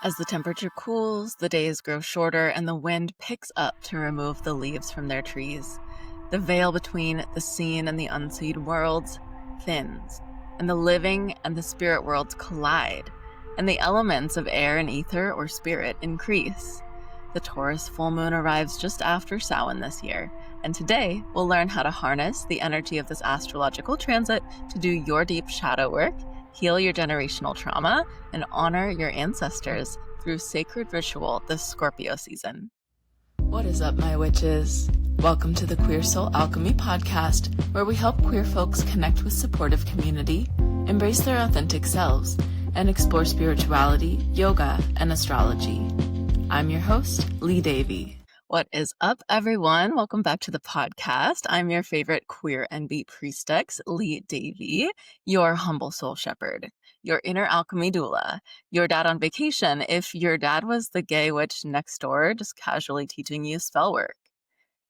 As the temperature cools, the days grow shorter and the wind picks up to remove the leaves from their trees. The veil between the seen and the unseen worlds thins, and the living and the spirit worlds collide, and the elements of air and ether or spirit increase. The Taurus Full Moon arrives just after Samhain this year, and today we'll learn how to harness the energy of this astrological transit to do your deep shadow work, heal your generational trauma, and honor your ancestors through sacred ritual this Scorpio season. What is up, my witches? Welcome to the Queer Soul Alchemy podcast, where we help queer folks connect with supportive community, embrace their authentic selves, and explore spirituality, yoga, and astrology. I'm your host, Lee Davey. What is up, everyone? Welcome back to the podcast. I'm your favorite queer and beat priestess, Lee Davey, your humble soul shepherd, your inner alchemy doula, your dad on vacation if your dad was the gay witch next door just casually teaching you spell work.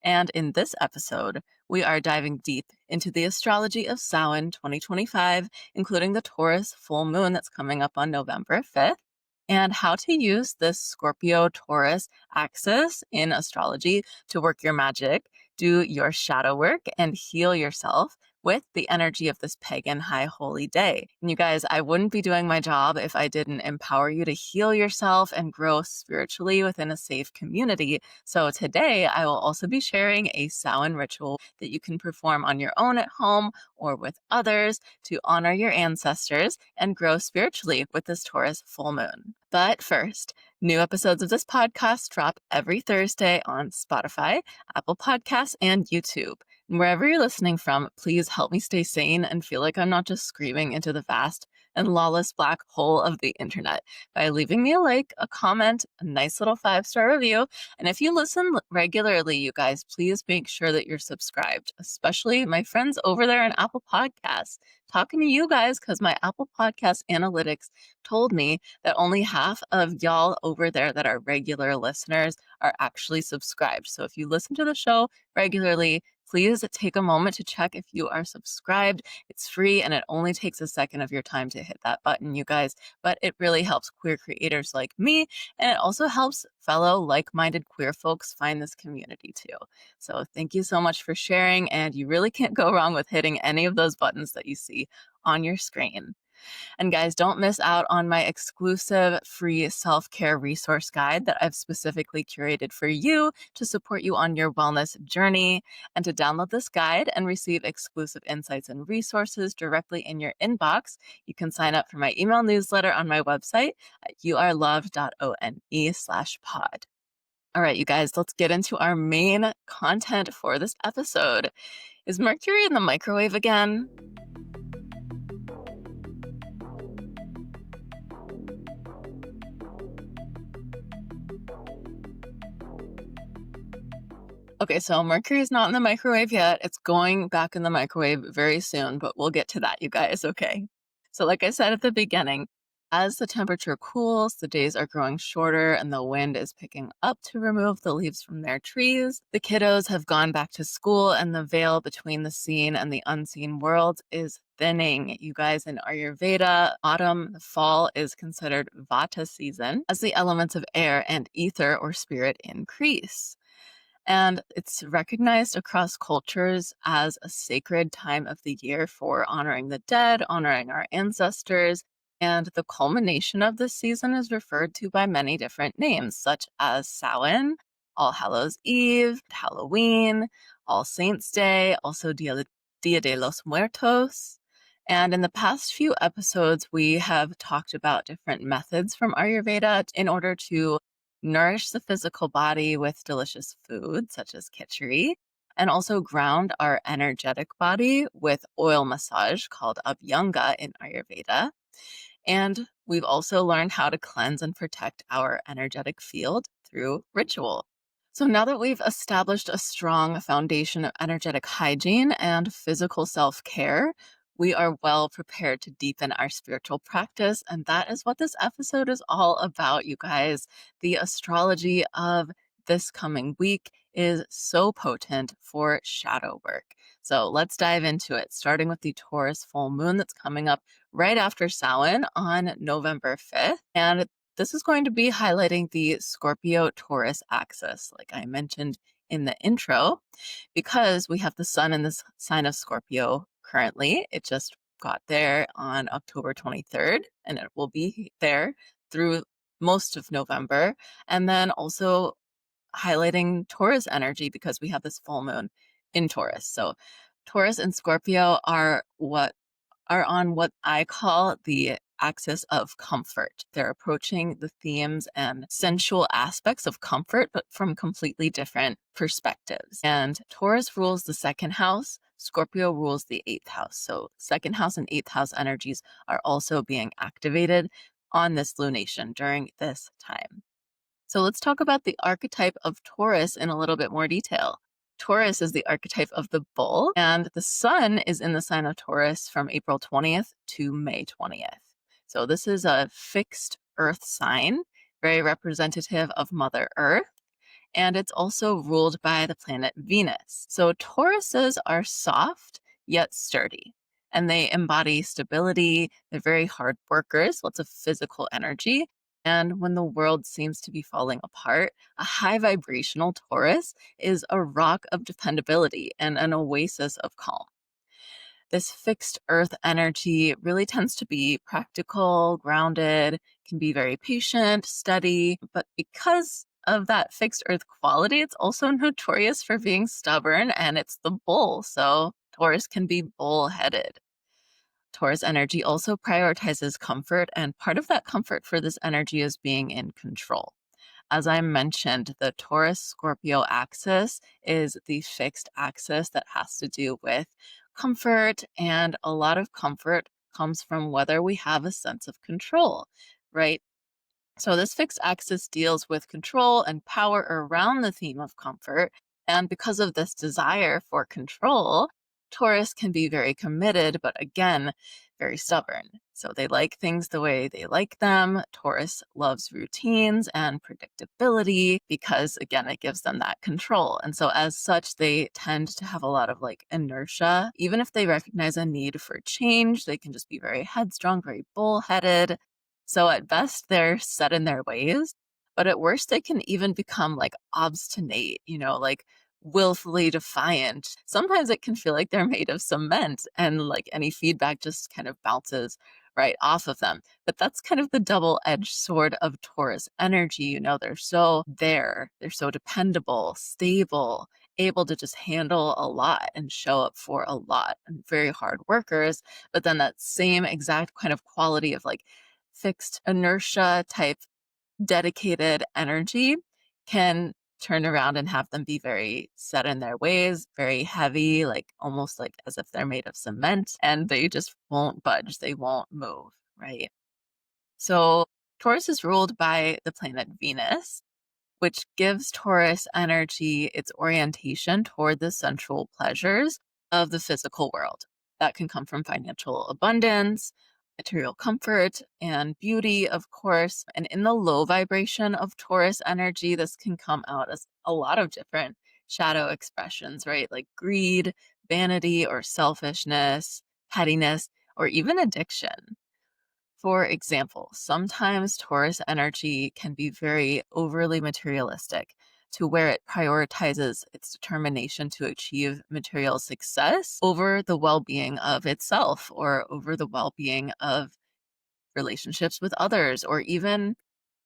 And in this episode, we are diving deep into the astrology of Samhain 2025, including the Taurus Full Moon that's coming up on November 5th, and how to use this Scorpio-Taurus axis in astrology to work your magic, do your shadow work, and heal yourself with the energy of this pagan high holy day. And you guys, I wouldn't be doing my job if I didn't empower you to heal yourself and grow spiritually within a safe community. So today I will also be sharing a Samhain ritual that you can perform on your own at home or with others to honor your ancestors and grow spiritually with this Taurus full moon. But first, new episodes of this podcast drop every Thursday on Spotify, Apple Podcasts, and YouTube. And wherever you're listening from, please help me stay sane and feel like I'm not just screaming into the vast and lawless black hole of the internet by leaving me a like, a comment, a nice little 5-star review. And if you listen regularly, you guys, please make sure that you're subscribed, especially my friends over there in Apple Podcasts. Talking to you guys because my Apple Podcast analytics told me that only half of y'all over there that are regular listeners are actually subscribed. So if you listen to the show regularly, please take a moment to check if you are subscribed. It's free and it only takes a second of your time to hit that button, you guys. But it really helps queer creators like me, and it also helps fellow like-minded queer folks find this community too. So thank you so much for sharing, and you really can't go wrong with hitting any of those buttons that you see on your screen. And guys, don't miss out on my exclusive free self-care resource guide that I've specifically curated for you to support you on your wellness journey. And to download this guide and receive exclusive insights and resources directly in your inbox, you can sign up for my email newsletter on my website at youareloved.one/pod. All right, you guys, let's get into our main content for this episode. Is Mercury in the microwave again? Okay, so Mercury is not in the microwave yet. It's going back in the microwave very soon, but we'll get to that, you guys, okay? So like I said at the beginning, as the temperature cools, the days are growing shorter and the wind is picking up to remove the leaves from their trees. The kiddos have gone back to school and the veil between the seen and the unseen worlds is thinning. You guys, in Ayurveda, autumn, the fall is considered Vata season as the elements of air and ether or spirit increase. And it's recognized across cultures as a sacred time of the year for honoring the dead, honoring our ancestors. And the culmination of this season is referred to by many different names, such as Samhain, All Hallows Eve, Halloween, All Saints Day, also Dia de los Muertos. And in the past few episodes, we have talked about different methods from Ayurveda in order to nourish the physical body with delicious food such as khichdi, and also ground our energetic body with oil massage called abhyanga in Ayurveda. And we've also learned how to cleanse and protect our energetic field through ritual. So now that we've established a strong foundation of energetic hygiene and physical self-care, we are well prepared to deepen our spiritual practice. And that is what this episode is all about, you guys. The astrology of this coming week is so potent for shadow work. So let's dive into it, starting with the Taurus full moon that's coming up right after Samhain on November 5th. And this is going to be highlighting the Scorpio Taurus axis, like I mentioned in the intro, because we have the sun in this sign of Scorpio currently. It just got there on October 23rd, and it will be there through most of November. And then also highlighting Taurus energy because we have this full moon in Taurus. So Taurus and Scorpio are on what I call the axis of comfort. They're approaching the themes and sensual aspects of comfort, but from completely different perspectives. And Taurus rules the second house, Scorpio rules the eighth house. So second house and eighth house energies are also being activated on this lunation during this time. So let's talk about the archetype of Taurus in a little bit more detail. Taurus is the archetype of the bull, and the sun is in the sign of Taurus from April 20th to May 20th. So this is a fixed earth sign, very representative of Mother Earth, and it's also ruled by the planet Venus. So Tauruses are soft yet sturdy, and they embody stability. They're very hard workers, lots of physical energy. And when the world seems to be falling apart, a high vibrational Taurus is a rock of dependability and an oasis of calm. This fixed earth energy really tends to be practical, grounded, can be very patient, steady, but because of that fixed earth quality, it's also notorious for being stubborn, and it's the bull, so Taurus can be bull-headed. Taurus energy also prioritizes comfort, and part of that comfort for this energy is being in control. As I mentioned, the Taurus Scorpio axis is the fixed axis that has to do with comfort, and a lot of comfort comes from whether we have a sense of control, right? So this fixed axis deals with control and power around the theme of comfort. And because of this desire for control, Taurus can be very committed, but again, very stubborn. So they like things the way they like them. Taurus loves routines and predictability because, again, it gives them that control. And so as such, they tend to have a lot of like inertia. Even if they recognize a need for change, they can just be very headstrong, very bullheaded. So at best, they're set in their ways, but at worst, they can even become like obstinate, like willfully defiant. Sometimes it can feel like they're made of cement and like any feedback just kind of bounces right off of them. But that's kind of the double-edged sword of Taurus energy. They're so there, they're so dependable, stable, able to just handle a lot and show up for a lot, and very hard workers. But then that same exact kind of quality of like fixed inertia type dedicated energy can turn around and have them be very set in their ways, very heavy, like almost like as if they're made of cement, and they just won't budge. They won't move, right? So Taurus is ruled by the planet Venus, which gives Taurus energy its orientation toward the sensual pleasures of the physical world. That can come from financial abundance, material comfort, and beauty, of course. And in the low vibration of Taurus energy, this can come out as a lot of different shadow expressions, right? Like greed, vanity, or selfishness, pettiness, or even addiction. For example, sometimes Taurus energy can be very overly materialistic to where it prioritizes its determination to achieve material success over the well-being of itself or over the well-being of relationships with others or even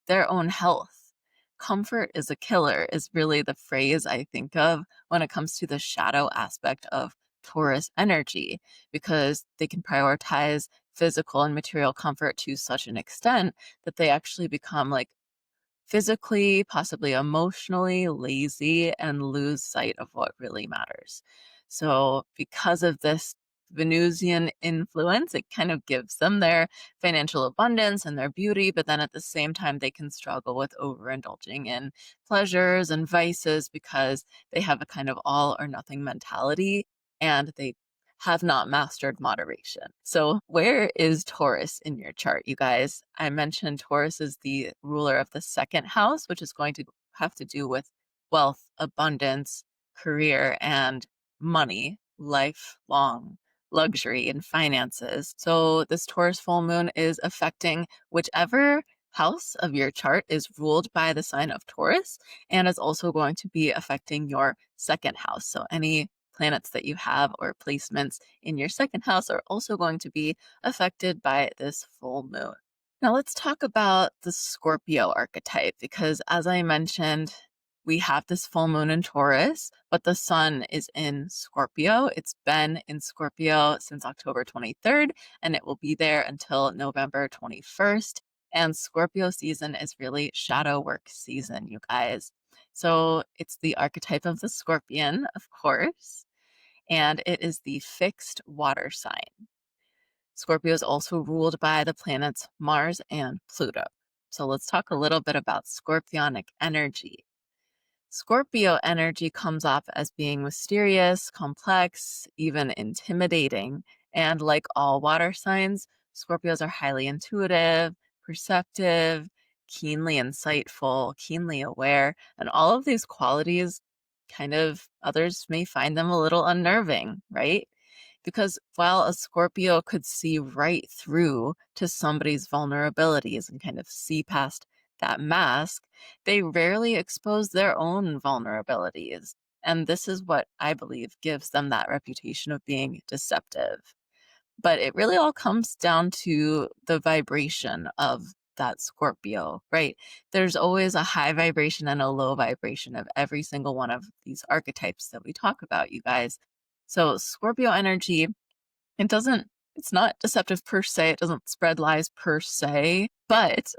their own health. Comfort is a killer is really the phrase I think of when it comes to the shadow aspect of Taurus energy, because they can prioritize physical and material comfort to such an extent that they actually become like physically, possibly emotionally lazy and lose sight of what really matters. So because of this Venusian influence, it kind of gives them their financial abundance and their beauty, but then at the same time, they can struggle with overindulging in pleasures and vices because they have a kind of all or nothing mentality and they have not mastered moderation. So where is Taurus in your chart, you guys? I mentioned Taurus is the ruler of the second house, which is going to have to do with wealth, abundance, career, and money, lifelong luxury and finances. So this Taurus full moon is affecting whichever house of your chart is ruled by the sign of Taurus and is also going to be affecting your second house. So any planets that you have or placements in your second house are also going to be affected by this full moon. Now let's talk about the Scorpio archetype because, as I mentioned, we have this full moon in Taurus, but the sun is in Scorpio. It's been in Scorpio since October 23rd, and it will be there until November 21st. And Scorpio season is really shadow work season, you guys. So it's the archetype of the scorpion, of course, and it is the fixed water sign. Scorpio is also ruled by the planets Mars and Pluto. So let's talk a little bit about scorpionic energy. Scorpio energy comes off as being mysterious, complex, even intimidating. And like all water signs, Scorpios are highly intuitive, perceptive, keenly insightful, keenly aware. And all of these qualities, kind of, others may find them a little unnerving, right? Because while a Scorpio could see right through to somebody's vulnerabilities and kind of see past that mask, they rarely expose their own vulnerabilities. And this is what I believe gives them that reputation of being deceptive. But it really all comes down to the vibration of that Scorpio, right? There's always a high vibration and a low vibration of every single one of these archetypes that we talk about, you guys. So Scorpio energy, it's not deceptive per se, it doesn't spread lies per se, but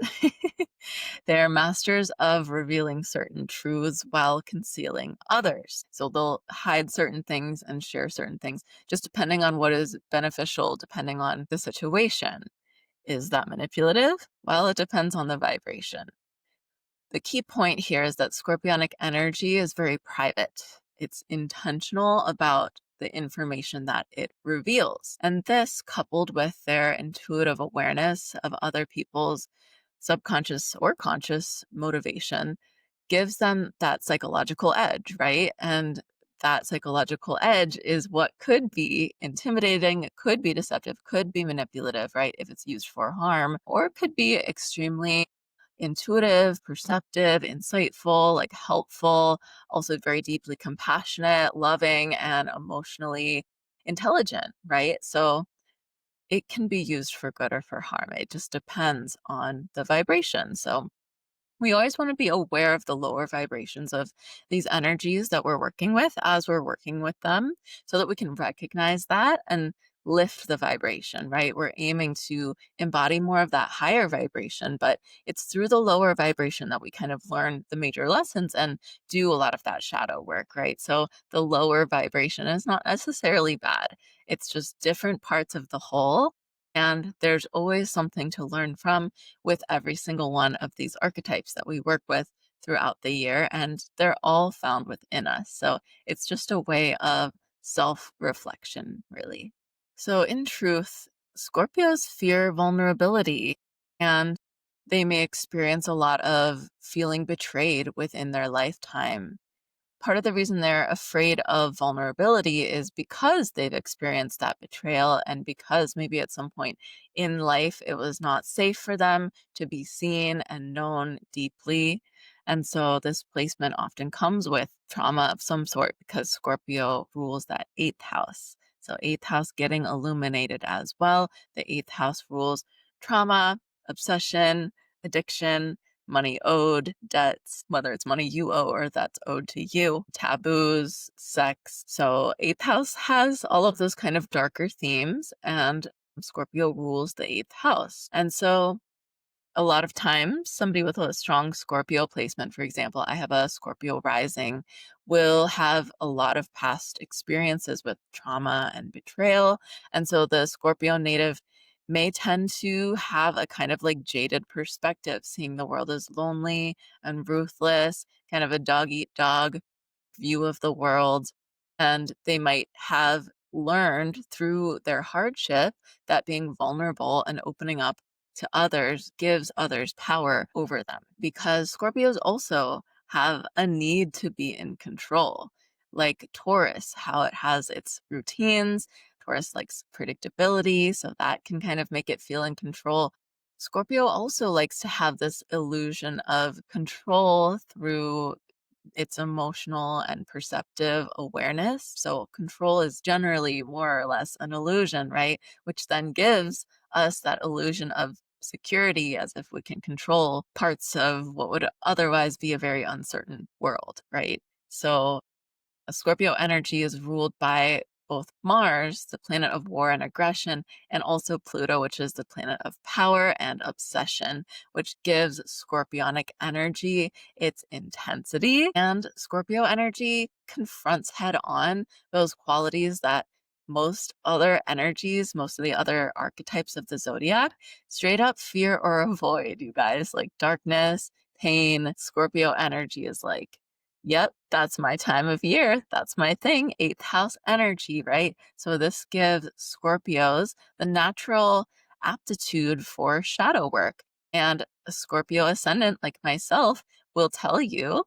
they're masters of revealing certain truths while concealing others. So they'll hide certain things and share certain things, just depending on what is beneficial, depending on the situation. Is that manipulative? Well, it depends on the vibration. The key point here is that scorpionic energy is very private. It's intentional about the information that it reveals. And this, coupled with their intuitive awareness of other people's subconscious or conscious motivation, gives them that psychological edge, right? And that psychological edge is what could be intimidating, it could be deceptive, could be manipulative, right? If it's used for harm, or it could be extremely intuitive, perceptive, insightful, like helpful, also very deeply compassionate, loving, and emotionally intelligent, right? So it can be used for good or for harm. It just depends on the vibration. So we always want to be aware of the lower vibrations of these energies that we're working with as we're working with them so that we can recognize that and lift the vibration, right? We're aiming to embody more of that higher vibration, but it's through the lower vibration that we kind of learn the major lessons and do a lot of that shadow work, right? So the lower vibration is not necessarily bad. It's just different parts of the whole. And there's always something to learn from with every single one of these archetypes that we work with throughout the year, and they're all found within us. So it's just a way of self reflection, really. So, in truth, Scorpios fear vulnerability and they may experience a lot of feeling betrayed within their lifetime. Part of the reason they're afraid of vulnerability is because they've experienced that betrayal and because maybe at some point in life it was not safe for them to be seen and known deeply. And so this placement often comes with trauma of some sort because Scorpio rules that eighth house. So, eighth house getting illuminated as well. The eighth house rules trauma, obsession, addiction, money owed, debts, whether it's money you owe or that's owed to you, taboos, sex. So, eighth house has all of those kind of darker themes, and Scorpio rules the eighth house. And so, a lot of times, somebody with a strong Scorpio placement, for example, I have a Scorpio rising, will have a lot of past experiences with trauma and betrayal. And so the Scorpio native may tend to have a kind of like jaded perspective, seeing the world as lonely and ruthless, kind of a dog eat dog view of the world. And they might have learned through their hardship that being vulnerable and opening up to others gives others power over them, because Scorpios also have a need to be in control. Like Taurus, how it has its routines. Taurus likes predictability, so that can kind of make it feel in control. Scorpio also likes to have this illusion of control through its emotional and perceptive awareness. So, control is generally more or less an illusion, right? Which then gives us that illusion of security as if we can control parts of what would otherwise be a very uncertain world, right? So, a Scorpio energy is ruled by both Mars, the planet of war and aggression, and also Pluto, which is the planet of power and obsession, which gives Scorpionic energy its intensity. And Scorpio energy confronts head on those qualities that most other energies, most of the other archetypes of the zodiac, straight up fear or avoid, you guys, like darkness, pain. Scorpio energy is like, yep, that's my time of year. That's my thing. Eighth house energy, right? So this gives Scorpios the natural aptitude for shadow work. And a Scorpio ascendant like myself will tell you,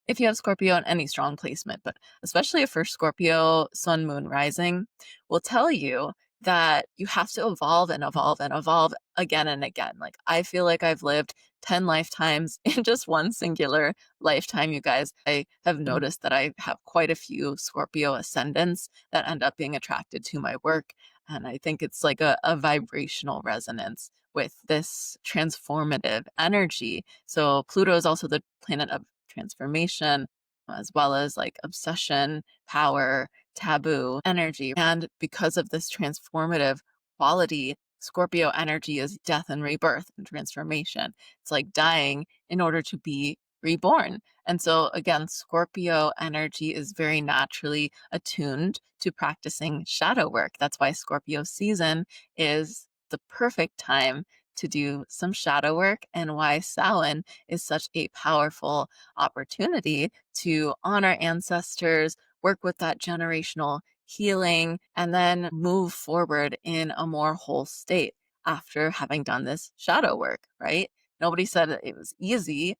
if you have Scorpio in any strong placement, but especially if for Scorpio, Sun, Moon, Rising, will tell you that you have to evolve and evolve and evolve again and again. Like, I feel like I've lived 10 lifetimes in just one singular lifetime, you guys. I have noticed that I have quite a few Scorpio ascendants that end up being attracted to my work. And I think it's like a vibrational resonance with this transformative energy. So Pluto is also the planet of transformation, as well as like obsession, power, taboo, energy. And because of this transformative quality, Scorpio energy is death and rebirth and transformation. It's like dying in order to be reborn. And so, again, Scorpio energy is very naturally attuned to practicing shadow work. That's why Scorpio season is the perfect time to do some shadow work, and why Samhain is such a powerful opportunity to honor ancestors, work with that generational healing, and then move forward in a more whole state after having done this shadow work, right? Nobody said that it was easy,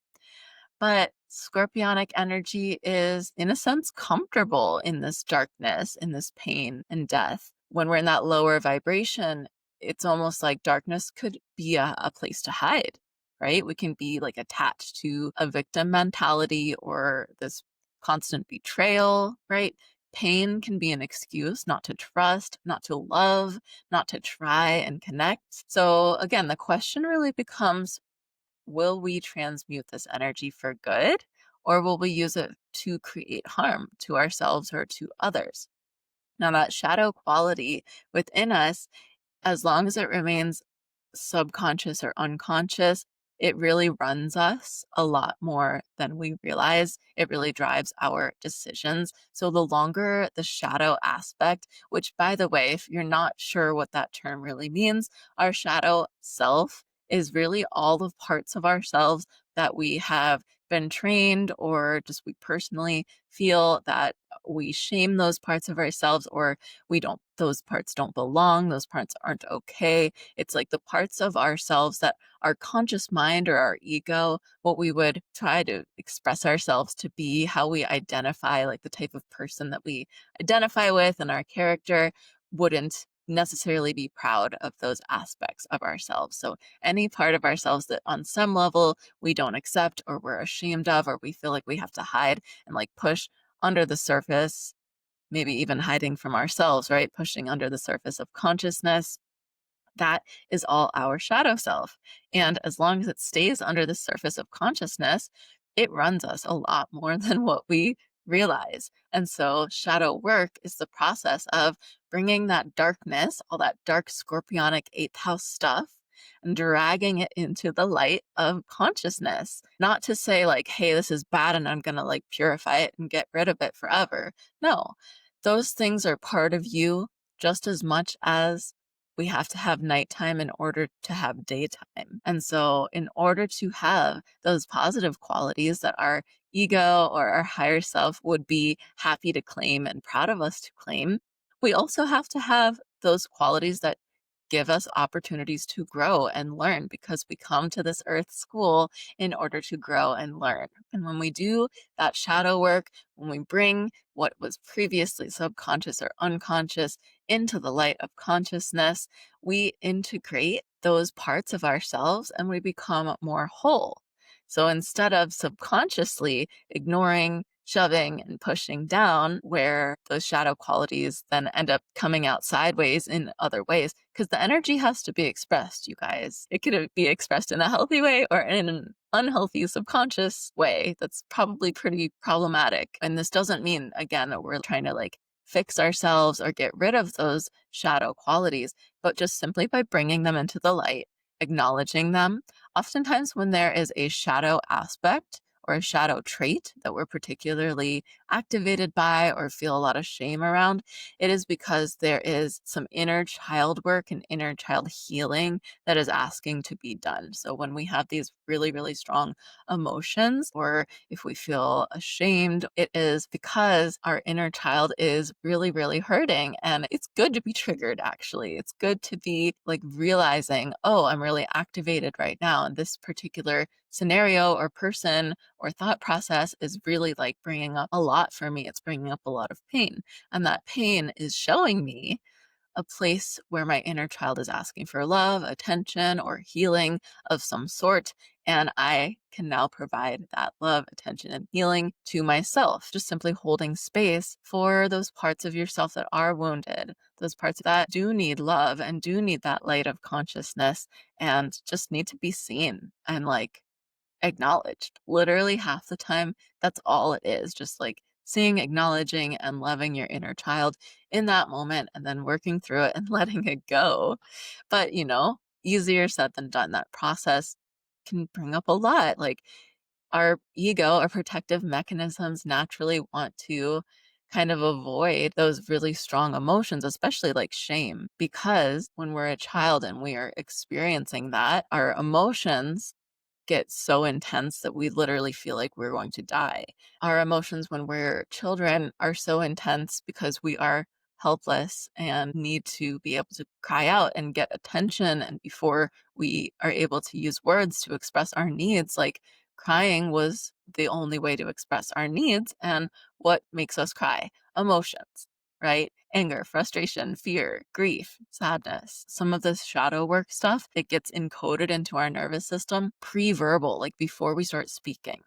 but Scorpionic energy is, in a sense, comfortable in this darkness, in this pain and death. When we're in that lower vibration, it's almost like darkness could be a place to hide, right? We can be like attached to a victim mentality or this constant betrayal, right? Pain can be an excuse not to trust, not to love, not to try and connect. So, again, the question really becomes, will we transmute this energy for good, or will we use it to create harm to ourselves or to others? Now, that shadow quality within us, as long as it remains subconscious or unconscious, it really runs us a lot more than we realize. It really drives our decisions. So the longer the shadow aspect, which, by the way, if you're not sure what that term really means, our shadow self is really all the parts of ourselves that we have been trained, or just we personally feel that we shame those parts of ourselves, or those parts don't belong, those parts aren't okay. It's like the parts of ourselves that our conscious mind or our ego, what we would try to express ourselves to be, how we identify, like the type of person that we identify with and our character, wouldn't necessarily be proud of those aspects of ourselves. So any part of ourselves that on some level we don't accept, or we're ashamed of, or we feel like we have to hide and like push under the surface, maybe even hiding from ourselves, right? Pushing under the surface of consciousness, that is all our shadow self. And as long as it stays under the surface of consciousness, it runs us a lot more than what we realize. And so, shadow work is the process of bringing that darkness, all that dark scorpionic eighth house stuff, and dragging it into the light of consciousness. Not to say, like, hey, this is bad and I'm going to like purify it and get rid of it forever. No, those things are part of you just as much as we have to have nighttime in order to have daytime. And so, in order to have those positive qualities that our ego or our higher self would be happy to claim and proud of us to claim, we also have to have those qualities that give us opportunities to grow and learn, because we come to this earth school in order to grow and learn. And when we do that shadow work, when we bring what was previously subconscious or unconscious into the light of consciousness, we integrate those parts of ourselves and we become more whole. So instead of subconsciously ignoring, shoving, and pushing down, where those shadow qualities then end up coming out sideways in other ways, because the energy has to be expressed, you guys. It could be expressed in a healthy way or in an unhealthy subconscious way that's probably pretty problematic. And this doesn't mean, again, that we're trying to like fix ourselves or get rid of those shadow qualities, but just simply by bringing them into the light, acknowledging them. Oftentimes, when there is a shadow aspect or a shadow trait that we're particularly activated by or feel a lot of shame around, it is because there is some inner child work and inner child healing that is asking to be done. So when we have these really, really strong emotions, or if we feel ashamed, it is because our inner child is really, really hurting. And it's good to be triggered, actually. It's good to be like realizing, oh, I'm really activated right now. And this particular scenario or person or thought process is really like bringing up a lot for me. It's bringing up a lot of pain. And that pain is showing me a place where my inner child is asking for love, attention, or healing of some sort. And I can now provide that love, attention, and healing to myself, just simply holding space for those parts of yourself that are wounded, those parts that do need love and do need that light of consciousness and just need to be seen and like acknowledged. Literally half the time, that's all it is. Just like seeing, acknowledging, and loving your inner child in that moment and then working through it and letting it go. But, easier said than done. That process can bring up a lot. Like our ego, our protective mechanisms naturally want to kind of avoid those really strong emotions, especially like shame, because when we're a child and we are experiencing that, our emotions get so intense that we literally feel like we're going to die. Our emotions when we're children are so intense because we are helpless and need to be able to cry out and get attention. And before we are able to use words to express our needs, like crying was the only way to express our needs. And what makes us cry? Emotions, right? Anger, frustration, fear, grief, sadness. Some of this shadow work stuff that gets encoded into our nervous system pre-verbal, like before we start speaking.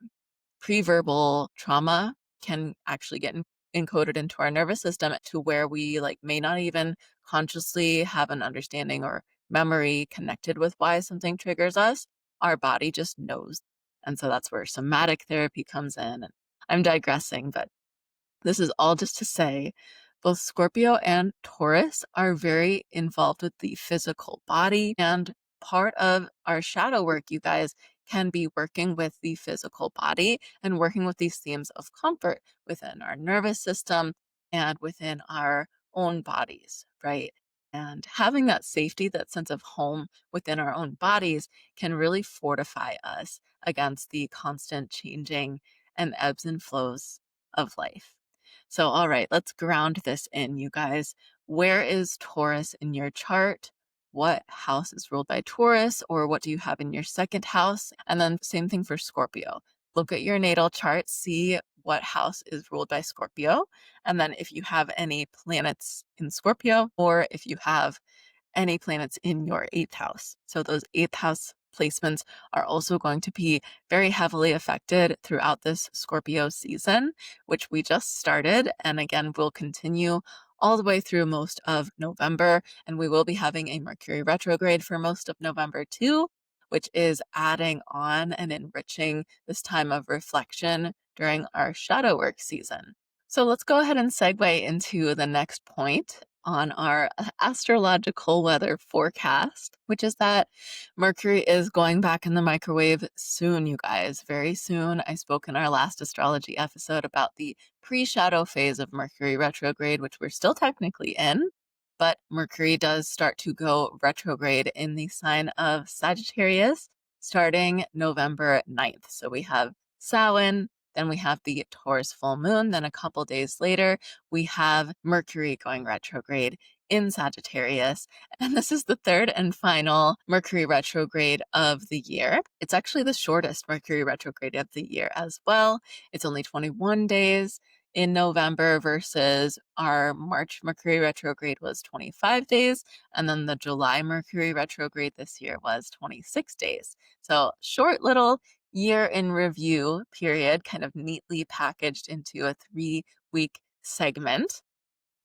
Pre-verbal trauma can actually get encoded into our nervous system to where we like may not even consciously have an understanding or memory connected with why something triggers us. Our body just knows. And so that's where somatic therapy comes in. And I'm digressing, but this is all just to say both Scorpio and Taurus are very involved with the physical body. And part of our shadow work, you guys, can be working with the physical body and working with these themes of comfort within our nervous system and within our own bodies, right? And having that safety, that sense of home within our own bodies can really fortify us against the constant changing and ebbs and flows of life. So, all right, let's ground this in, you guys. Where is Taurus in your chart? What house is ruled by Taurus, or what do you have in your second house? And then same thing for Scorpio. Look at your natal chart, see what house is ruled by Scorpio. And then if you have any planets in Scorpio, or if you have any planets in your eighth house. So those eighth house placements are also going to be very heavily affected throughout this Scorpio season, which we just started. And again, will continue all the way through most of November. And we will be having a Mercury retrograde for most of November too, which is adding on and enriching this time of reflection during our shadow work season. So let's go ahead and segue into the next point on our astrological weather forecast, which is that Mercury is going back in the microwave soon, you guys, very soon. I spoke in our last astrology episode about the pre-shadow phase of Mercury retrograde, which we're still technically in, but Mercury does start to go retrograde in the sign of Sagittarius starting November 9th. So we have Samhain, then we have the Taurus full moon. Then a couple days later, we have Mercury going retrograde in Sagittarius. And this is the third and final Mercury retrograde of the year. It's actually the shortest Mercury retrograde of the year as well. It's only 21 days. in November versus our March Mercury retrograde was 25 days. And then the July Mercury retrograde this year was 26 days. So short little year in review period, kind of neatly packaged into a 3-week segment.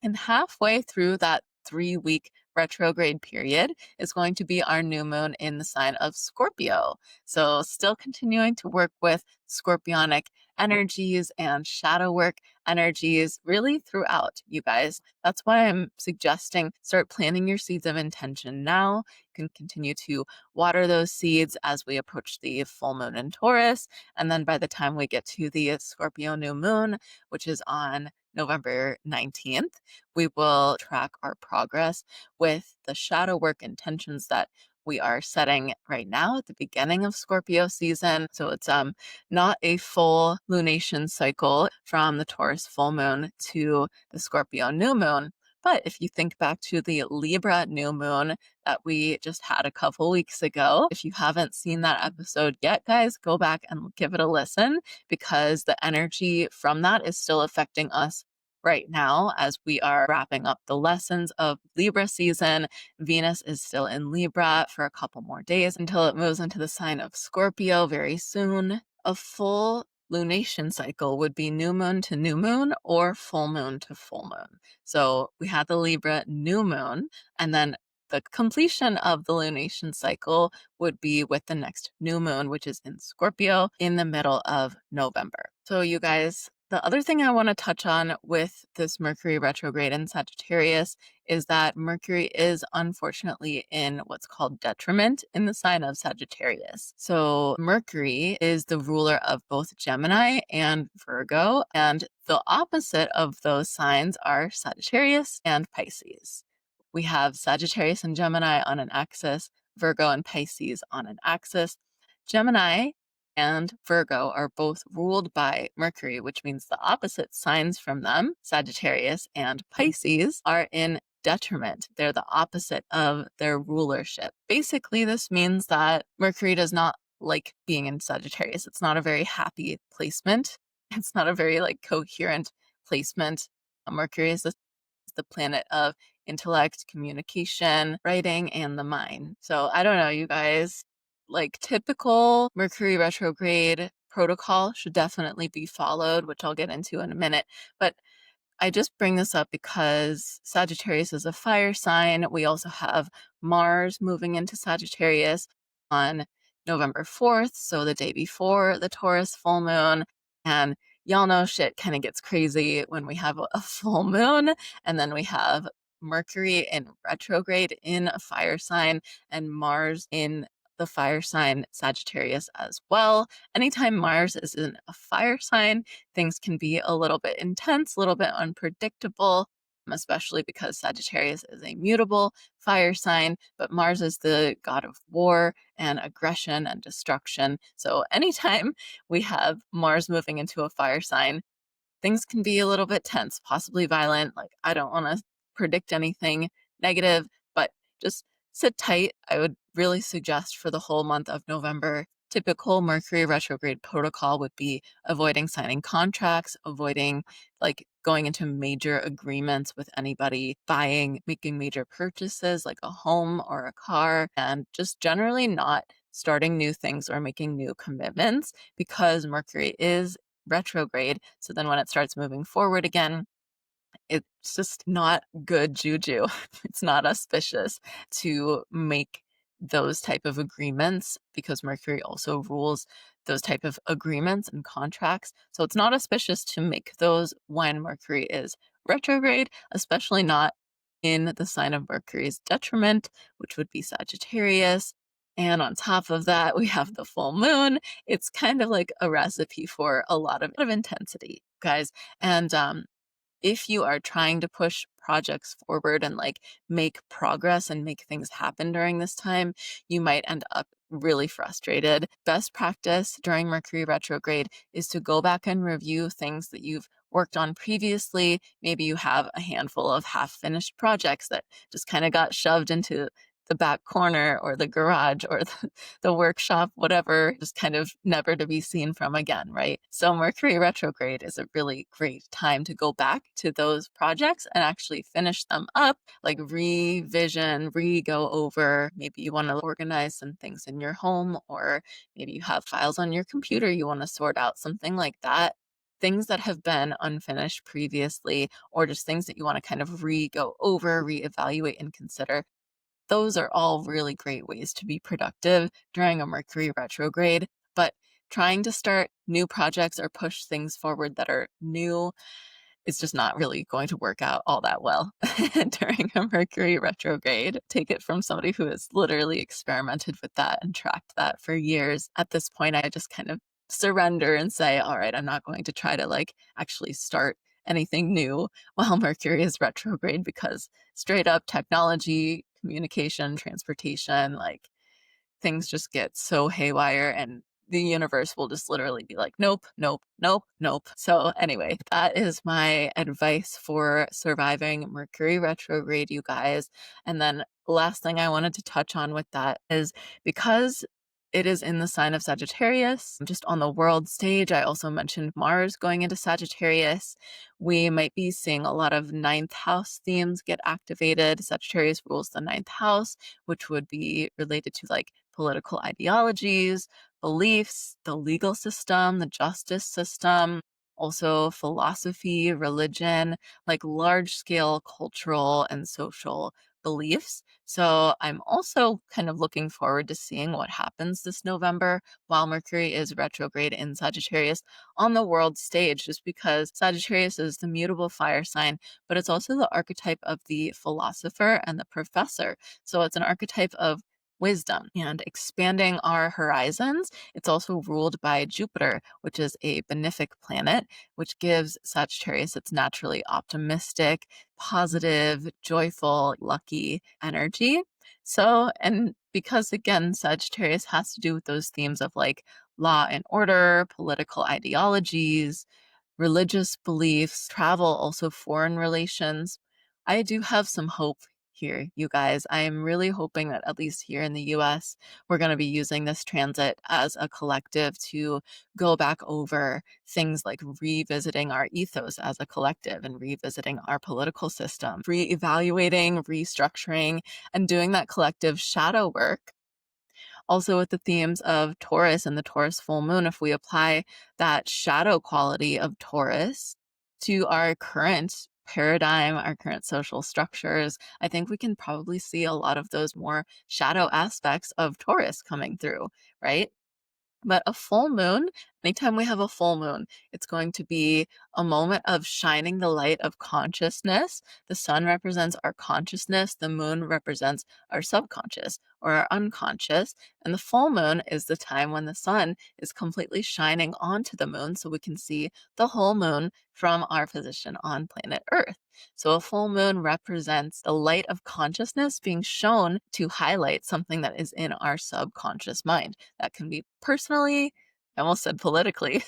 And halfway through that 3-week retrograde period is going to be our new moon in the sign of Scorpio. So, still continuing to work with scorpionic energies and shadow work energies really throughout, you guys. That's why I'm suggesting start planting your seeds of intention now. You can continue to water those seeds as we approach the full moon in Taurus. And then by the time we get to the Scorpio new moon, which is on November 19th, we will track our progress with the shadow work intentions that we are setting right now at the beginning of Scorpio season. So it's not a full lunation cycle from the Taurus full moon to the Scorpio new moon. But if you think back to the Libra new moon that we just had a couple weeks ago, if you haven't seen that episode yet, guys, go back and give it a listen because the energy from that is still affecting us right now as we are wrapping up the lessons of Libra season. Venus is still in Libra for a couple more days until it moves into the sign of Scorpio very soon. A full lunation cycle would be new moon to new moon or full moon to full moon. So we had the Libra new moon, and then the completion of the lunation cycle would be with the next new moon, which is in Scorpio in the middle of November. So you guys, the other thing I want to touch on with this Mercury retrograde in Sagittarius is that Mercury is unfortunately in what's called detriment in the sign of Sagittarius. So Mercury is the ruler of both Gemini and Virgo, and the opposite of those signs are Sagittarius and Pisces. We have Sagittarius and Gemini on an axis, Virgo and Pisces on an axis. Gemini and Virgo are both ruled by Mercury, which means the opposite signs from them, Sagittarius and Pisces, are in detriment. They're the opposite of their rulership. Basically, this means that Mercury does not like being in Sagittarius. It's not a very happy placement. It's not a very coherent placement. Mercury is the planet of intellect, communication, writing, and the mind. So I don't know, you guys, typical Mercury retrograde protocol should definitely be followed, which I'll get into in a minute. But I just bring this up because Sagittarius is a fire sign. We also have Mars moving into Sagittarius on November 4th, so the day before the Taurus full moon. And y'all know shit kind of gets crazy when we have a full moon, and then we have Mercury in retrograde in a fire sign and Mars in the fire sign Sagittarius as well. Anytime Mars is in a fire sign, things can be a little bit intense, a little bit unpredictable, especially because Sagittarius is a mutable fire sign, but Mars is the god of war and aggression and destruction. So anytime we have Mars moving into a fire sign, things can be a little bit tense, possibly violent. I don't want to predict anything negative, but just sit tight. I would really suggest for the whole month of November, typical Mercury retrograde protocol would be avoiding signing contracts, avoiding going into major agreements with anybody, making major purchases like a home or a car, and just generally not starting new things or making new commitments because Mercury is retrograde. So then when it starts moving forward again, it's just not good juju. It's not auspicious to make those type of agreements because Mercury also rules those type of agreements and contracts. So it's not auspicious to make those when Mercury is retrograde, especially not in the sign of Mercury's detriment, which would be Sagittarius. And on top of that, we have the full moon. It's kind of like a recipe for a lot of intensity, guys. And if you are trying to push projects forward and make progress and make things happen during this time, you might end up really frustrated. Best practice during Mercury retrograde is to go back and review things that you've worked on previously. Maybe you have a handful of half-finished projects that just kind of got shoved into the back corner or the garage or the workshop, whatever, just kind of never to be seen from again, right? So Mercury retrograde is a really great time to go back to those projects and actually finish them up, like revision, re-go over. Maybe you want to organize some things in your home, or maybe you have files on your computer you want to sort out, something like that. Things that have been unfinished previously, or just things that you want to kind of re-go over, reevaluate, and consider. Those are all really great ways to be productive during a Mercury retrograde. But trying to start new projects or push things forward that are new is just not really going to work out all that well during a Mercury retrograde. Take it from somebody who has literally experimented with that and tracked that for years. At this point, I just kind of surrender and say, all right, I'm not going to try to like actually start anything new while Mercury is retrograde, because straight up technology, communication, transportation, like things just get so haywire, and the universe will just literally be like, nope, nope, nope, nope. So anyway, that is my advice for surviving Mercury retrograde, you guys. And then last thing I wanted to touch on with that is, because it is in the sign of Sagittarius, just on the world stage, I also mentioned Mars going into Sagittarius. We might be seeing a lot of ninth house themes get activated. Sagittarius rules the ninth house, which would be related to like political ideologies, beliefs, the legal system, the justice system, also philosophy, religion, like large scale cultural and social beliefs. So I'm also kind of looking forward to seeing what happens this November while Mercury is retrograde in Sagittarius on the world stage, just because Sagittarius is the mutable fire sign, but it's also the archetype of the philosopher and the professor. So it's an archetype of wisdom and expanding our horizons. It's also ruled by Jupiter, which is a benefic planet, which gives Sagittarius its naturally optimistic, positive, joyful, lucky energy. So, and because again, Sagittarius has to do with those themes of like law and order, political ideologies, religious beliefs, travel, also foreign relations. I do have some hope here, you guys. I am really hoping that at least here in the US, we're going to be using this transit as a collective to go back over things like revisiting our ethos as a collective and revisiting our political system, reevaluating, restructuring, and doing that collective shadow work. Also, with the themes of Taurus and the Taurus full moon, if we apply that shadow quality of Taurus to our current paradigm, our current social structures, I think we can probably see a lot of those more shadow aspects of Taurus coming through, right? But a full moon, anytime we have a full moon, it's going to be a moment of shining the light of consciousness. The sun represents our consciousness, the moon represents our subconscious or our unconscious. And the full moon is the time when the sun is completely shining onto the moon, so we can see the whole moon from our position on planet Earth. So a full moon represents the light of consciousness being shown to highlight something that is in our subconscious mind. That can be personally, I almost said politically,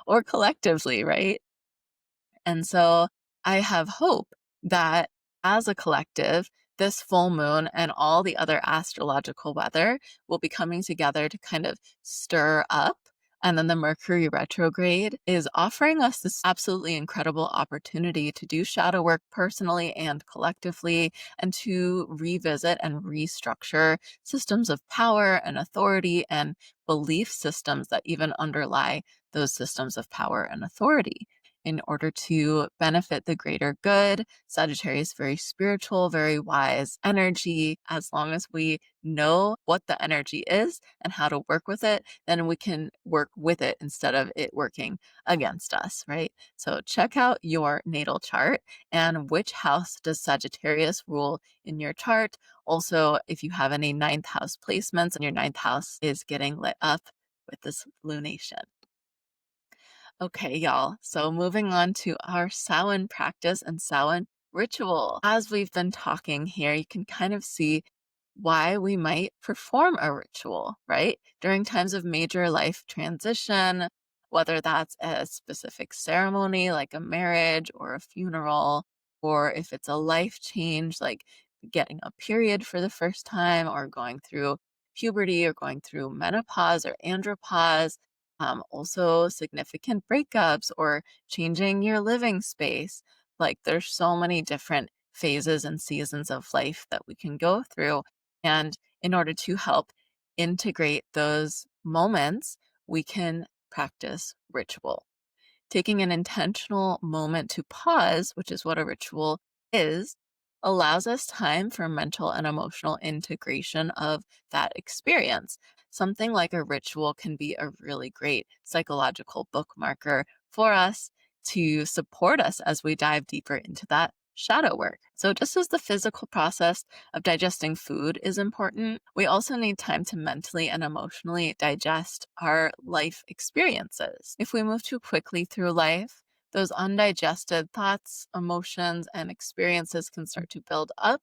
or collectively, right? And so I have hope that as a collective, this full moon and all the other astrological weather will be coming together to kind of stir up. And then the Mercury retrograde is offering us this absolutely incredible opportunity to do shadow work personally and collectively, and to revisit and restructure systems of power and authority and belief systems that even underlie those systems of power and authority in order to benefit the greater good. Sagittarius, very spiritual, very wise energy. As long as we know what the energy is and how to work with it, then we can work with it instead of it working against us, right? So check out your natal chart and which house does Sagittarius rule in your chart. Also, if you have any ninth house placements and your ninth house is getting lit up with this lunation. Okay, y'all. So moving on to our Samhain practice and Samhain ritual. As we've been talking here, you can kind of see why we might perform a ritual, right? During times of major life transition, whether that's a specific ceremony like a marriage or a funeral, or if it's a life change like getting a period for the first time, or going through puberty, or going through menopause or andropause. Also significant breakups or changing your living space. Like, there's so many different phases and seasons of life that we can go through. And in order to help integrate those moments, we can practice ritual. Taking an intentional moment to pause, which is what a ritual is, allows us time for mental and emotional integration of that experience. Something like a ritual can be a really great psychological bookmarker for us to support us as we dive deeper into that shadow work. So, just as the physical process of digesting food is important, we also need time to mentally and emotionally digest our life experiences. If we move too quickly through life, those undigested thoughts, emotions, and experiences can start to build up,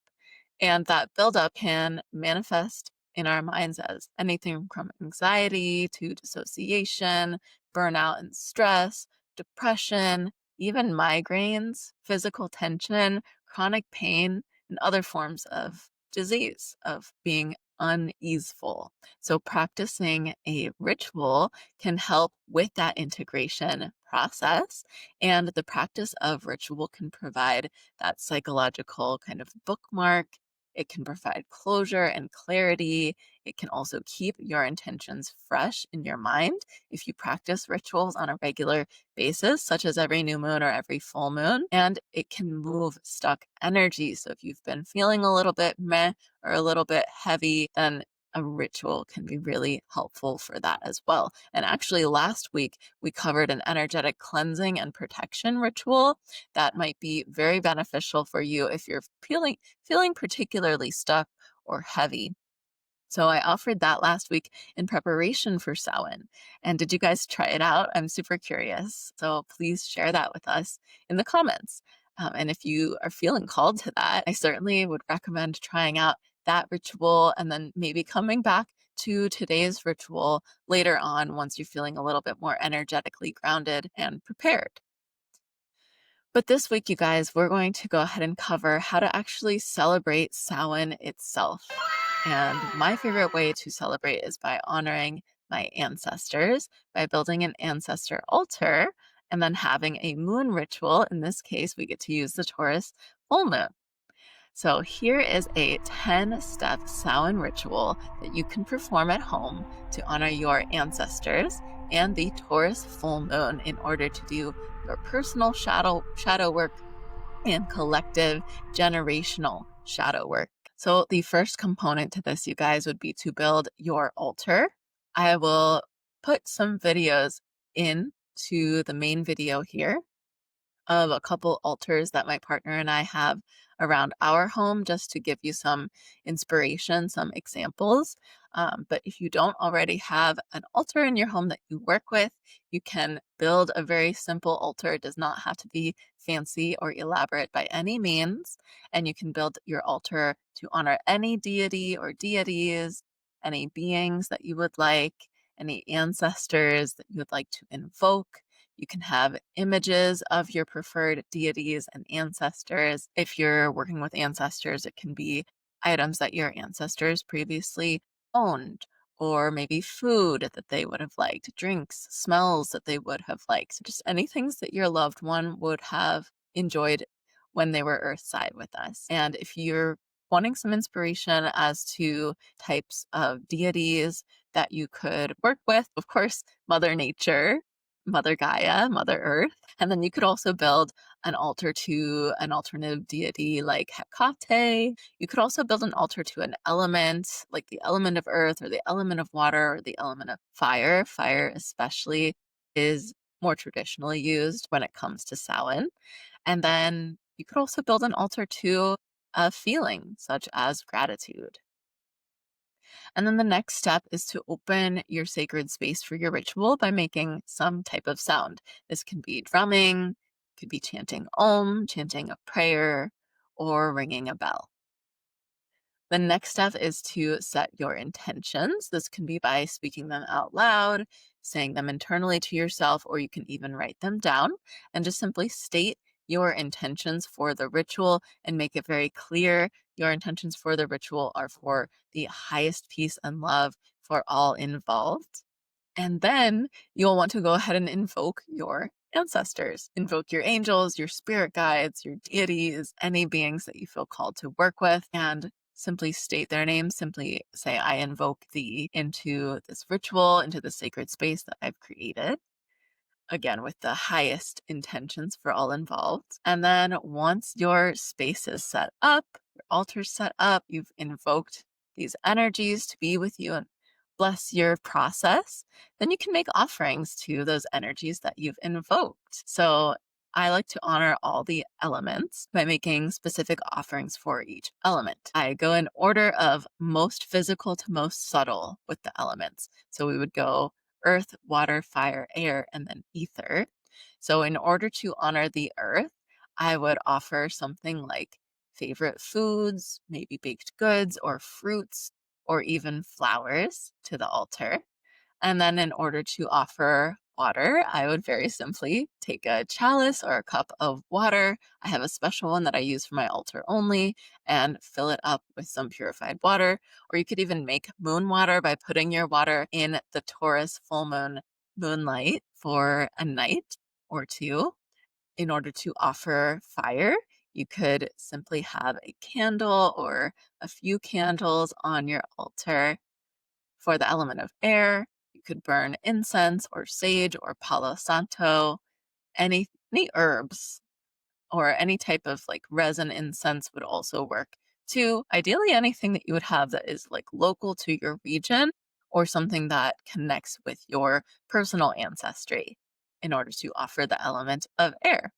and that buildup can manifest in our minds as anything from anxiety to dissociation, burnout and stress, depression, even migraines, physical tension, chronic pain, and other forms of disease, of being uneaseful. So, practicing a ritual can help with that integration process. And the practice of ritual can provide that psychological kind of bookmark. It can provide closure and clarity. It can also keep your intentions fresh in your mind if you practice rituals on a regular basis, such as every new moon or every full moon. And it can move stuck energy. So if you've been feeling a little bit meh or a little bit heavy, then a ritual can be really helpful for that as well. And actually, last week we covered an energetic cleansing and protection ritual that might be very beneficial for you if you're feeling particularly stuck or heavy. So I offered that last week in preparation for Samhain. And did you guys try it out? I'm super curious. So please share that with us in the comments. And if you are feeling called to that, I certainly would recommend trying out that ritual and then maybe coming back to today's ritual later on once you're feeling a little bit more energetically grounded and prepared. But this week, you guys, we're going to go ahead and cover how to actually celebrate Samhain itself. And my favorite way to celebrate is by honoring my ancestors, by building an ancestor altar, and then having a moon ritual. In this case, we get to use the Taurus Full Moon. So here is a 10-step Samhain ritual that you can perform at home to honor your ancestors and the Taurus full moon in order to do your personal shadow work and collective generational shadow work. So the first component to this, you guys, would be to build your altar. I will put some videos into the main video here of a couple altars that my partner and I have around our home, just to give you some inspiration, some examples. But if you don't already have an altar in your home that you work with, you can build a very simple altar. It does not have to be fancy or elaborate by any means. And you can build your altar to honor any deity or deities, any beings that you would like, any ancestors that you would like to invoke. You can have images of your preferred deities and ancestors. If you're working with ancestors, it can be items that your ancestors previously owned, or maybe food that they would have liked, drinks, smells that they would have liked, just any things that your loved one would have enjoyed when they were earthside with us. And if you're wanting some inspiration as to types of deities that you could work with, of course, Mother Nature, Mother Gaia, Mother Earth. And then you could also build an altar to an alternative deity like Hecate. You could also build an altar to an element, like the element of earth or the element of water or the element of fire. Fire especially is more traditionally used when it comes to Samhain. And then you could also build an altar to a feeling such as gratitude. And then the next step is to open your sacred space for your ritual by making some type of sound. This can be drumming, could be chanting Om, chanting a prayer, or ringing a bell. The next step is to set your intentions. This can be by speaking them out loud, saying them internally to yourself, or you can even write them down and just simply state your intentions for the ritual and make it very clear your intentions for the ritual are for the highest peace and love for all involved. And then you'll want to go ahead and invoke your ancestors, invoke your angels, your spirit guides, your deities, any beings that you feel called to work with, and simply state their names. Simply say, I invoke thee into this ritual, into the sacred space that I've created. Again, with the highest intentions for all involved. And then once your space is set up, your altar's set up, you've invoked these energies to be with you and bless your process, then you can make offerings to those energies that you've invoked. So I like to honor all the elements by making specific offerings for each element. I go in order of most physical to most subtle with the elements. So we would go earth, water, fire, air, and then ether. So in order to honor the earth, I would offer something like favorite foods, maybe baked goods or fruits, or even flowers to the altar. And then in order to offer water, I would very simply take a chalice or a cup of water. I have a special one that I use for my altar only and fill it up with some purified water. Or you could even make moon water by putting your water in the Taurus full moon moonlight for a night or two. In order to offer fire, you could simply have a candle or a few candles on your altar. For the element of air, you could burn incense or sage or palo santo, any herbs or any type of like resin incense would also work too. Ideally, anything that you would have that is like local to your region or something that connects with your personal ancestry in order to offer the element of air.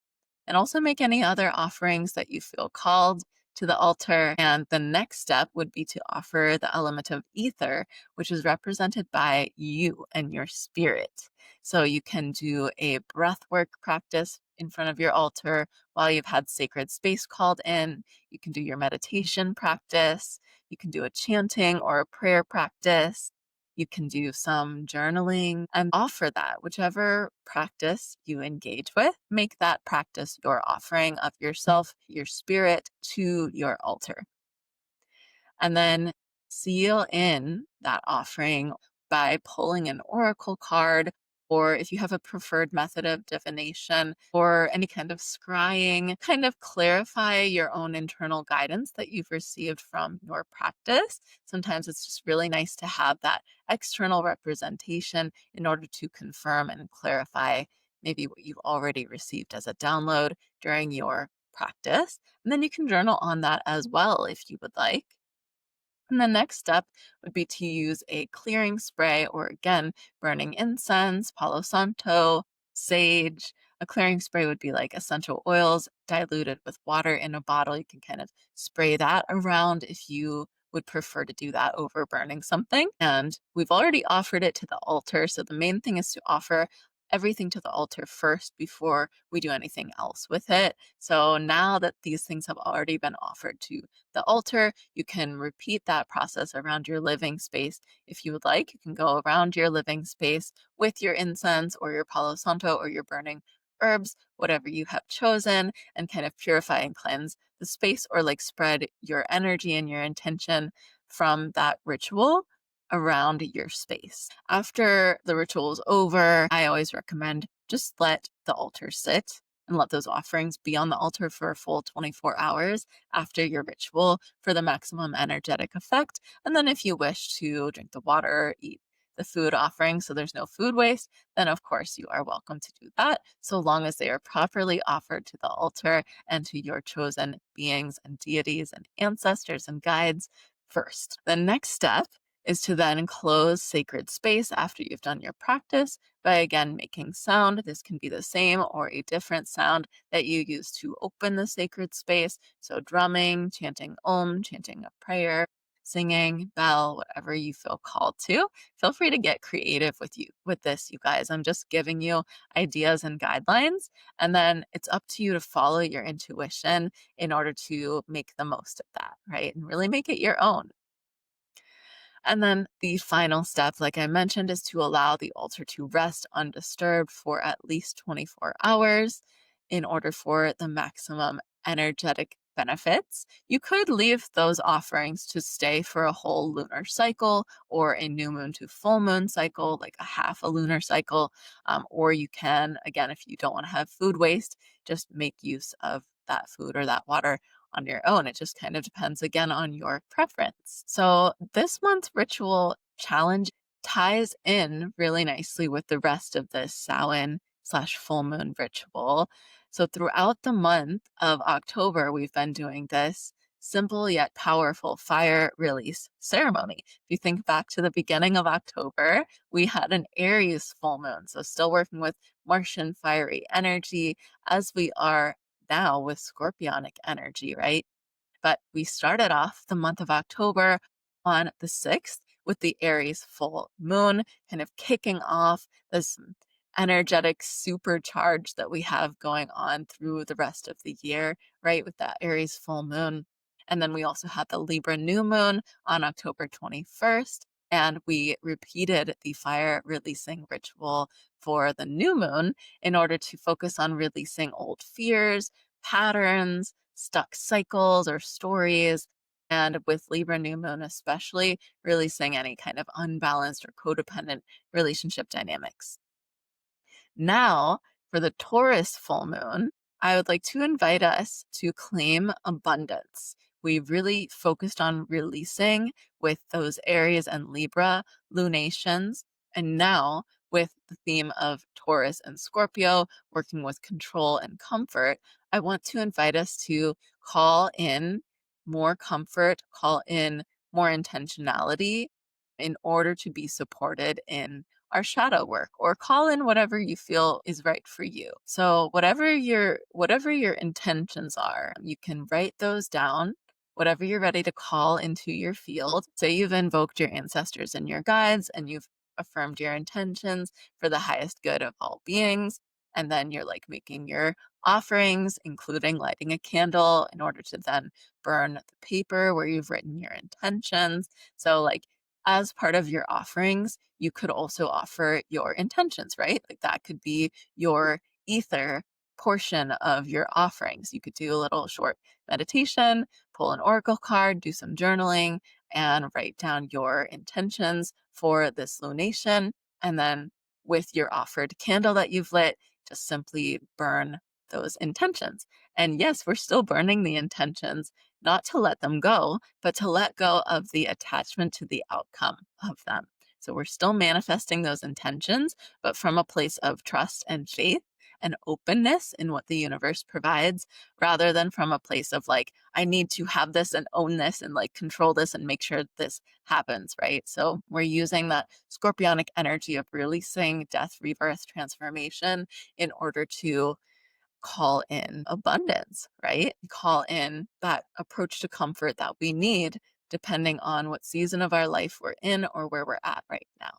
And also make any other offerings that you feel called to the altar. And the next step would be to offer the element of ether, which is represented by you and your spirit. So you can do a breath work practice in front of your altar while you've had sacred space called in. You can do your meditation practice. You can do a chanting or a prayer practice. You can do some journaling and offer that, whichever practice you engage with, make that practice your offering of yourself, your spirit to your altar. And then seal in that offering by pulling an oracle card, or if you have a preferred method of divination or any kind of scrying, kind of clarify your own internal guidance that you've received from your practice. Sometimes it's just really nice to have that external representation in order to confirm and clarify maybe what you've already received as a download during your practice. And then you can journal on that as well if you would like. And the next step would be to use a clearing spray or again, burning incense, palo santo, sage. A clearing spray would be like essential oils diluted with water in a bottle. You can kind of spray that around if you would prefer to do that over burning something. And we've already offered it to the altar. So the main thing is to offer everything to the altar first before we do anything else with it. So now that these things have already been offered to the altar, you can repeat that process around your living space. If you would like, you can go around your living space with your incense or your palo santo or your burning herbs, whatever you have chosen, and kind of purify and cleanse the space or like spread your energy and your intention from that ritual around your space. After the ritual is over, I always recommend just let the altar sit and let those offerings be on the altar for a full 24 hours after your ritual for the maximum energetic effect. And then if you wish to drink the water, eat the food offering so there's no food waste, then of course you are welcome to do that, so long as they are properly offered to the altar and to your chosen beings and deities and ancestors and guides first. The next step is to then close sacred space after you've done your practice by again making sound. This can be the same or a different sound that you use to open the sacred space. So drumming, chanting Om, chanting a prayer, singing, bell, whatever you feel called to. Feel free to get creative with this, you guys. I'm just giving you ideas and guidelines, and then it's up to you to follow your intuition in order to make the most of that, right? And really make it your own. And then the final step, like I mentioned, is to allow the altar to rest undisturbed for at least 24 hours. in order for the maximum energetic benefits. You could leave those offerings to stay for a whole lunar cycle or a new moon to full moon cycle, like a half a lunar cycle. Or you can, again, if you don't want to have food waste, just make use of that food or that water on your own. It just kind of depends again on your preference. So this month's ritual challenge ties in really nicely with the rest of this Samhain/slash full moon ritual. So throughout the month of October, we've been doing this simple yet powerful fire release ceremony. If you think back to the beginning of October, we had an Aries full moon. So still working with Martian fiery energy as we are now with Scorpionic energy, right? But we started off the month of October on the 6th with the Aries full moon, kind of kicking off this energetic supercharge that we have going on through the rest of the year, right? With that Aries full moon. And then we also had the Libra new moon on October 21st. And we repeated the fire releasing ritual for the new moon in order to focus on releasing old fears, patterns, stuck cycles or stories. And with Libra new moon, especially releasing any kind of unbalanced or codependent relationship dynamics. Now, for the Taurus full moon, I would like to invite us to claim abundance. We really focused on releasing with those Aries and Libra lunations. And now, with the theme of Taurus and Scorpio, working with control and comfort, I want to invite us to call in more comfort, call in more intentionality in order to be supported in our shadow work, or call in whatever you feel is right for you. So whatever your intentions are, you can write those down. Whatever you're ready to call into your field. Say you've invoked your ancestors and your guides and you've affirmed your intentions for the highest good of all beings. And then you're like making your offerings, including lighting a candle in order to then burn the paper where you've written your intentions. So like as part of your offerings, you could also offer your intentions, right? Like that could be your ether portion of your offerings. You could do a little short meditation, pull an oracle card, do some journaling, and write down your intentions for this lunation. And then with your offered candle that you've lit, just simply burn those intentions. And yes, we're still burning the intentions, not to let them go, but to let go of the attachment to the outcome of them. So we're still manifesting those intentions, but from a place of trust and faith and openness in what the universe provides, rather than from a place of like, I need to have this and own this and like control this and make sure this happens, right? So we're using that scorpionic energy of releasing death, rebirth, transformation in order to call in abundance, right? Call in that approach to comfort that we need depending on what season of our life we're in or where we're at right now.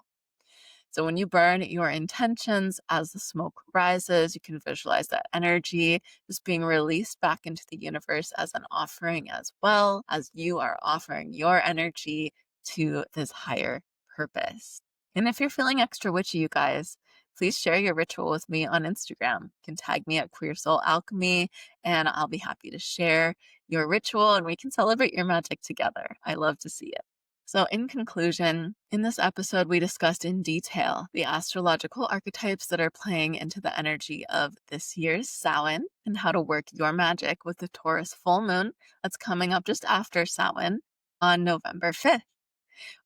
So when you burn your intentions as the smoke rises, you can visualize that energy just being released back into the universe as an offering, as well as you are offering your energy to this higher purpose. And if you're feeling extra witchy, you guys, please share your ritual with me on Instagram. You can tag me at Queer Soul Alchemy, and I'll be happy to share your ritual and we can celebrate your magic together. I love to see it. So, in conclusion, in this episode, we discussed in detail the astrological archetypes that are playing into the energy of this year's Samhain and how to work your magic with the Taurus full moon that's coming up just after Samhain on November 5th.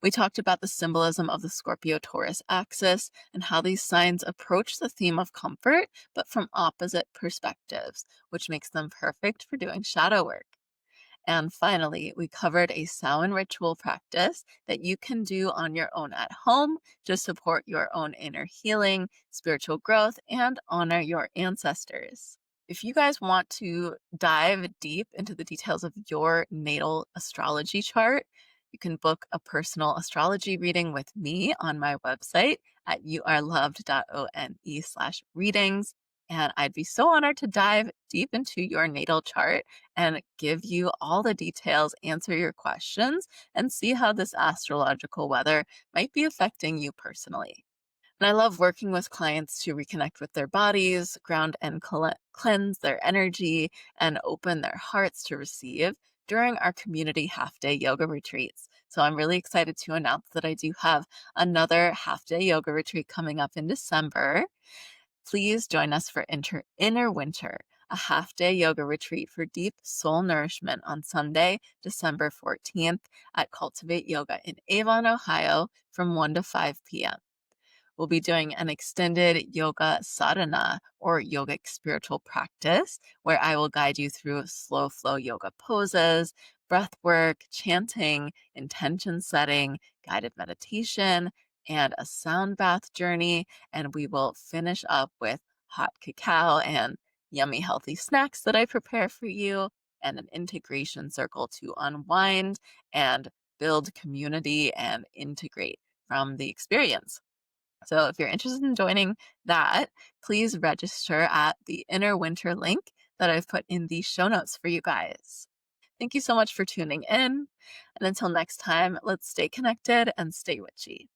We talked about the symbolism of the Scorpio Taurus axis and how these signs approach the theme of comfort, but from opposite perspectives, which makes them perfect for doing shadow work. And finally, we covered a Samhain ritual practice that you can do on your own at home to support your own inner healing, spiritual growth, and honor your ancestors. If you guys want to dive deep into the details of your natal astrology chart, you can book a personal astrology reading with me on my website at youareloved.one/readings. And I'd be so honored to dive deep into your natal chart and give you all the details, answer your questions, and see how this astrological weather might be affecting you personally. And I love working with clients to reconnect with their bodies, ground and cleanse their energy, and open their hearts to receive during our community half-day yoga retreats. So I'm really excited to announce that I do have another half-day yoga retreat coming up in December. Please join us for Inner Winter, a half-day yoga retreat for deep soul nourishment on Sunday, December 14th at Cultivate Yoga in Avon, Ohio from 1 to 5 p.m. We'll be doing an extended yoga sadhana or yogic spiritual practice where I will guide you through slow flow yoga poses, breath work, chanting, intention setting, guided meditation, and a sound bath journey. And we will finish up with hot cacao and yummy healthy snacks that I prepare for you, and an integration circle to unwind and build community and integrate from the experience. So if you're interested in joining that, please register at the Inner Winter link that I've put in the show notes for you guys. Thank you so much for tuning in. And until next time, let's stay connected and stay witchy.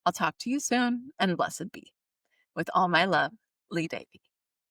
I'll talk to you soon, and blessed be. With all my love, Lee Davy.